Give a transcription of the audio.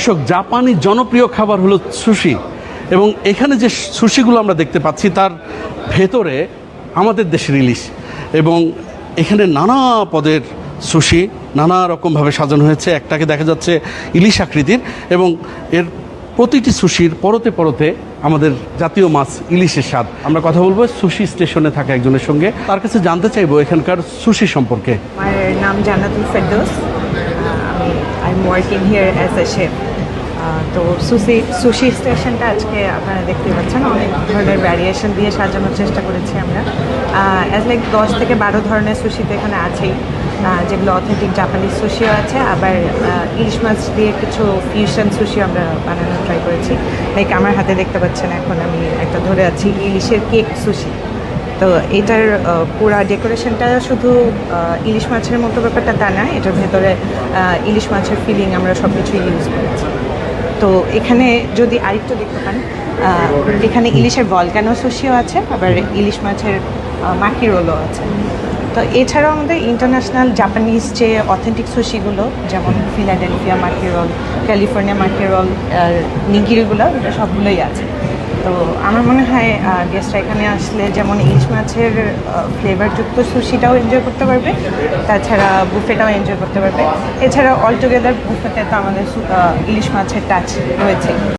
দর্শক, জাপানি জনপ্রিয় খাবার হলো সুশি, এবং এখানে যে সুশিগুলো আমরা দেখতে পাচ্ছি তার ভেতরে আমাদের দেশের ইলিশ, এবং এখানে নানা পদের সুশি নানা রকমভাবে সাজানো হয়েছে। একটাকে দেখা যাচ্ছে ইলিশ আকৃতির, এবং এর প্রতিটি সুশির পরতে পরতে আমাদের জাতীয় মাছ ইলিশের স্বাদ। আমরা কথা বলবো সুশি স্টেশনে থাকা একজনের সঙ্গে, তার কাছে জানতে চাইবো এখানকার সুশি সম্পর্কে। আমার নাম Jannatul Ferdous. I am working here as a chef. তো সুশি স্টেশনটা আজকে আপনারা দেখতে পাচ্ছেন অনেক ধরনের ভ্যারিয়েশন দিয়ে সাজানোর চেষ্টা করেছি আমরা। অ্যাজ লাইক 10 থেকে 12 ধরনের সুশি তো এখানে আছেই, যেগুলো অথেন্টিক জাপানিজ সুশিও আছে, আবার ইলিশ মাছ দিয়ে কিছু ফিউশন সুশি আমরা বানানোর ট্রাই করেছি। লাইক আমার হাতে দেখতে পাচ্ছেন এখন আমি একটা ধরে আছি ইলিশের কেক সুশি। তো এটার পুরা ডেকোরেশনটা শুধু ইলিশ মাছের মতো ব্যাপারটা তা না, এটার ভেতরে ইলিশ মাছের ফিলিং আমরা সব কিছুই ইউজ করেছি। তো এখানে যদি আরেকটু দেখতে পান, এখানে ইলিশের ভলকানো সুশিও আছে, আবার ইলিশ মাছের মাকি রোলও আছে। তো এছাড়াও আমাদের ইন্টারন্যাশনাল জাপানিজ যে অথেন্টিক সুশিগুলো, যেমন ফিলাডেলফিয়া মাকি রোল, ক্যালিফোর্নিয়া মাকি রোল, আর নিগিরিগুলো, এটা সবগুলোই আছে। তো আমার মনে হয় গেস্টরা এখানে আসলে যেমন ইলিশ মাছের ফ্লেভারযুক্ত সুশিটাও এনজয় করতে পারবে, তাছাড়া বুফেটাও এনজয় করতে পারবে। এছাড়া অল টুগেদার বুফেতে তো আমাদের ইলিশ মাছের টাচ রয়েছে।